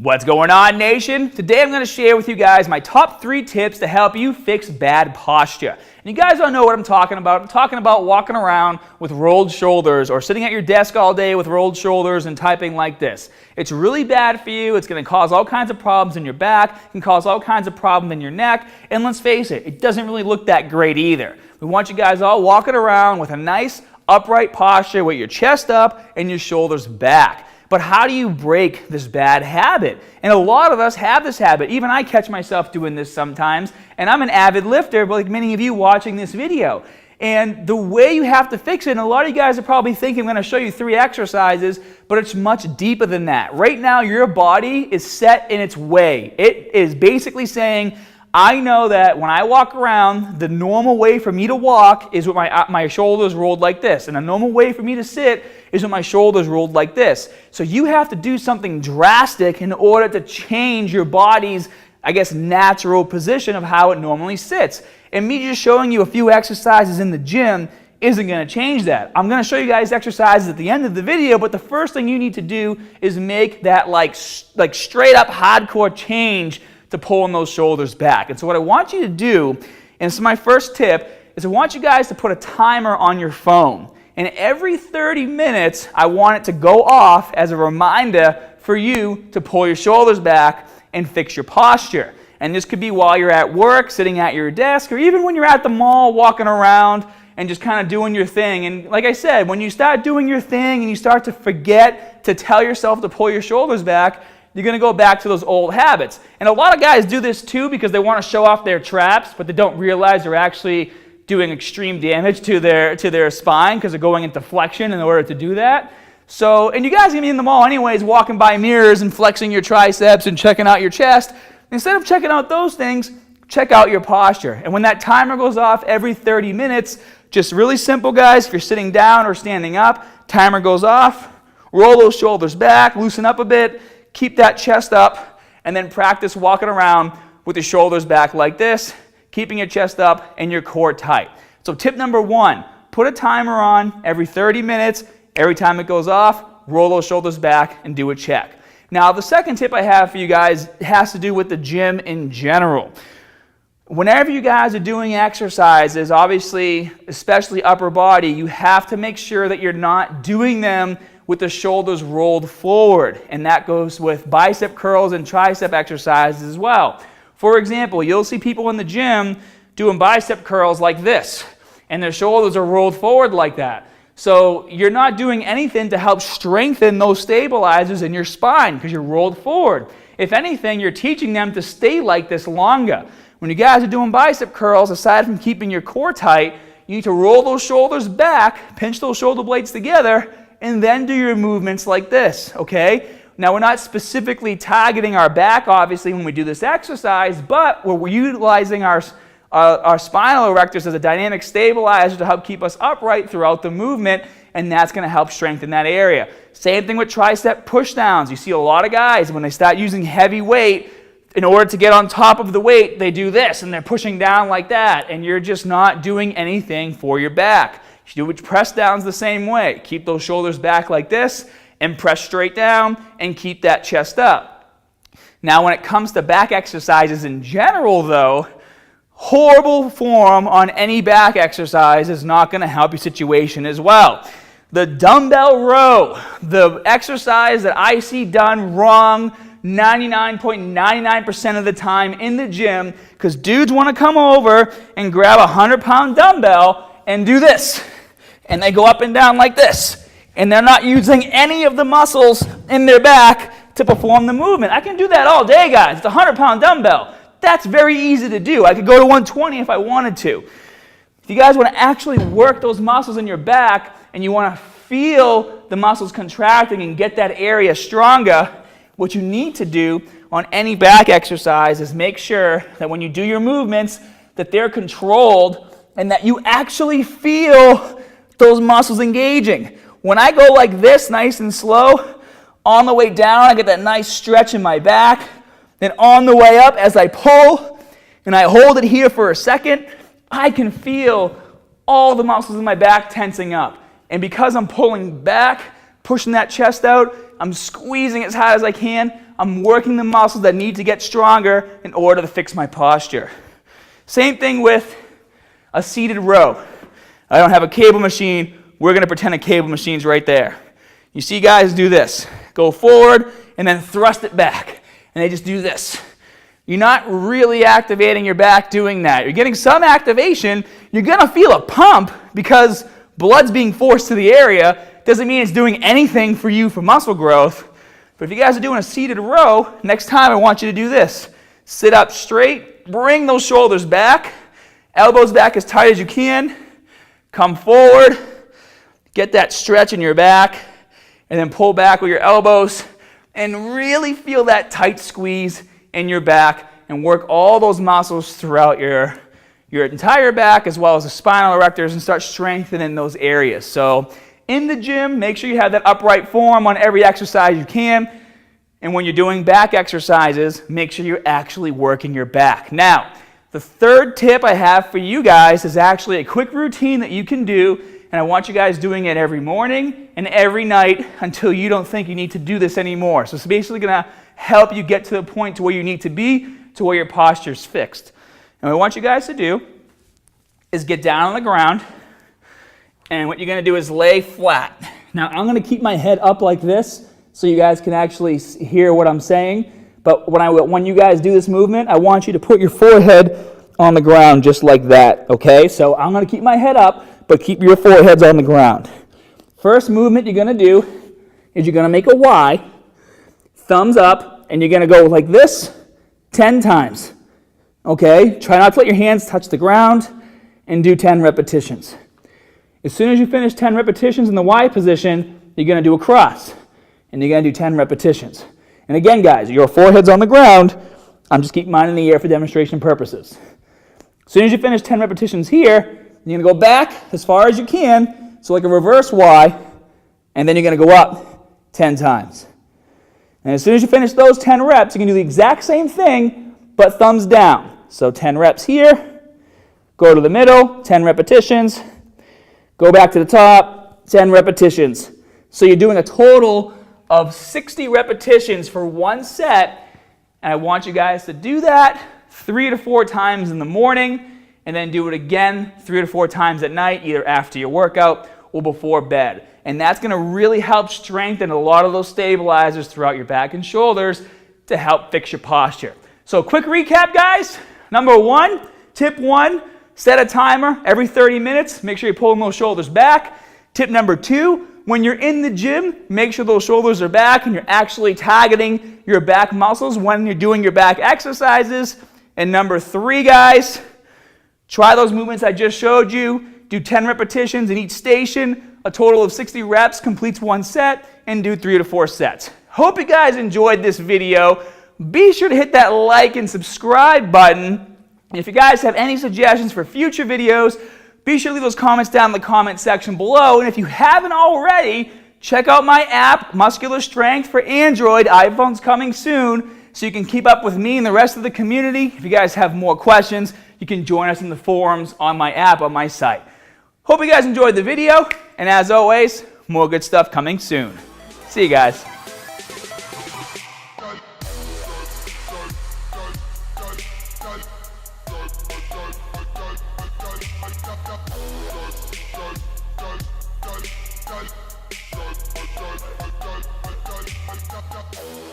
What's going on, nation? Today I'm going to share with you guys my top 3 tips to help you fix bad posture. And you guys all know what I'm talking about. I'm talking about walking around with rolled shoulders or sitting at your desk all day with rolled shoulders and typing like this. It's really bad for you. It's going to cause all kinds of problems in your back. It can cause all kinds of problems in your neck. And let's face it, it doesn't really look that great either. We want you guys all walking around with a nice upright posture with your chest up and your shoulders back. But how do you break this bad habit? And a lot of us have this habit. Even I catch myself doing this sometimes. And I'm an avid lifter, like many of you watching this video. And the way you have to fix it, and a lot of you guys are probably thinking I'm going to show you 3 exercises, but it's much deeper than that. Right now, your body is set in its way. It is basically saying, I know that when I walk around, the normal way for me to walk is with my shoulders rolled like this. And the normal way for me to sit is with my shoulders rolled like this. So you have to do something drastic in order to change your body's, I guess, natural position of how it normally sits. And me just showing you a few exercises in the gym isn't going to change that. I'm going to show you guys exercises at the end of the video, but the first thing you need to do is make that like straight up hardcore change to pulling those shoulders back. And so what I want you to do, and this is my first tip, is I want you guys to put a timer on your phone. And every 30 minutes, I want it to go off as a reminder for you to pull your shoulders back and fix your posture. And this could be while you're at work, sitting at your desk, or even when you're at the mall walking around and just kind of doing your thing. And like I said, when you start doing your thing and you start to forget to tell yourself to pull your shoulders back, you're going to go back to those old habits. And a lot of guys do this too because they want to show off their traps, but they don't realize they're actually doing extreme damage to their spine because they're going into flexion in order to do that. So, and you guys are going to be in the mall anyways, walking by mirrors and flexing your triceps and checking out your chest. Instead of checking out those things, check out your posture. And when that timer goes off every 30 minutes, just really simple, guys. If you're sitting down or standing up, timer goes off, roll those shoulders back, loosen up a bit, keep that chest up, and then practice walking around with your shoulders back like this, keeping your chest up and your core tight. So tip number 1, put a timer on every 30 minutes. Every time it goes off, roll those shoulders back and do a check. Now, the second tip I have for you guys has to do with the gym in general. Whenever you guys are doing exercises, obviously, especially upper body, you have to make sure that you're not doing them with the shoulders rolled forward. And that goes with bicep curls and tricep exercises as well. For example, you'll see people in the gym doing bicep curls like this, and their shoulders are rolled forward like that. So you're not doing anything to help strengthen those stabilizers in your spine because you're rolled forward. If anything, you're teaching them to stay like this longer. When you guys are doing bicep curls, aside from keeping your core tight, you need to roll those shoulders back, pinch those shoulder blades together, and then do your movements like this, okay? Now, we're not specifically targeting our back, obviously, when we do this exercise, but we're utilizing our spinal erectors as a dynamic stabilizer to help keep us upright throughout the movement, and that's going to help strengthen that area. Same thing with tricep pushdowns. You see a lot of guys, when they start using heavy weight, in order to get on top of the weight, they do this, and they're pushing down like that, and you're just not doing anything for your back. You do with press downs the same way. Keep those shoulders back like this, and press straight down, and keep that chest up. Now, when it comes to back exercises in general, though, horrible form on any back exercise is not going to help your situation as well. The dumbbell row, the exercise that I see done wrong 99.99% of the time in the gym, because dudes want to come over and grab a 100-pound dumbbell and do this. And they go up and down like this. And they're not using any of the muscles in their back to perform the movement. I can do that all day, guys. It's a 100-pound dumbbell. That's very easy to do. I could go to 120 if I wanted to. If you guys want to actually work those muscles in your back and you want to feel the muscles contracting and get that area stronger, what you need to do on any back exercise is make sure that when you do your movements that they're controlled and that you actually feel those muscles engaging. When I go like this, nice and slow, on the way down, I get that nice stretch in my back. Then on the way up, as I pull, and I hold it here for a second, I can feel all the muscles in my back tensing up. And because I'm pulling back, pushing that chest out, I'm squeezing as hard as I can, I'm working the muscles that need to get stronger in order to fix my posture. Same thing with a seated row. I don't have a cable machine. We're going to pretend a cable machine's right there. You see guys do this. Go forward and then thrust it back. And they just do this. You're not really activating your back doing that. You're getting some activation. You're going to feel a pump because blood's being forced to the area. Doesn't mean it's doing anything for you for muscle growth. But if you guys are doing a seated row, next time I want you to do this. Sit up straight, bring those shoulders back, elbows back as tight as you can, come forward, get that stretch in your back, and then pull back with your elbows, and really feel that tight squeeze in your back, and work all those muscles throughout your entire back as well as the spinal erectors, and start strengthening those areas. So in the gym, make sure you have that upright form on every exercise you can. And when you're doing back exercises, make sure you're actually working your back. Now, the third tip I have for you guys is actually a quick routine that you can do, and I want you guys doing it every morning and every night until you don't think you need to do this anymore. So it's basically going to help you get to the point to where you need to be, to where your posture's fixed. And what I want you guys to do is get down on the ground, and what you're going to do is lay flat. Now, I'm going to keep my head up like this so you guys can actually hear what I'm saying. But when you guys do this movement, I want you to put your forehead on the ground just like that, okay? So I'm going to keep my head up, but keep your foreheads on the ground. First movement you're going to do is you're going to make a Y, thumbs up, and you're going to go like this 10 times, okay? Try not to let your hands touch the ground, and do 10 repetitions. As soon as you finish 10 repetitions in the Y position, you're going to do a cross, and you're going to do 10 repetitions. And again, guys, your forehead's on the ground. I'm just keeping mine in the air for demonstration purposes. As soon as you finish 10 repetitions here, you're going to go back as far as you can, so like a reverse Y, and then you're going to go up 10 times. And as soon as you finish those 10 reps, you can do the exact same thing, but thumbs down. So 10 reps here, go to the middle, 10 repetitions, go back to the top, 10 repetitions. So you're doing a total of 60 repetitions for one set, and I want you guys to do that 3 to 4 times in the morning, and then do it again 3 to 4 times at night, either after your workout or before bed. And that's going to really help strengthen a lot of those stabilizers throughout your back and shoulders to help fix your posture. So quick recap, guys. Number 1, tip 1, set a timer every 30 minutes. Make sure you're pulling those shoulders back. Tip number 2, when you're in the gym, make sure those shoulders are back and you're actually targeting your back muscles when you're doing your back exercises. And number 3, guys, try those movements I just showed you. Do 10 repetitions in each station. A total of 60 reps completes one set, and do 3 to 4 sets. Hope you guys enjoyed this video. Be sure to hit that like and subscribe button. If you guys have any suggestions for future videos, be sure to leave those comments down in the comment section below. And if you haven't already, check out my app, Muscular Strength for Android. iPhone's coming soon, so you can keep up with me and the rest of the community. If you guys have more questions, you can join us in the forums on my app on my site. Hope you guys enjoyed the video, and as always, more good stuff coming soon. See you guys. Go.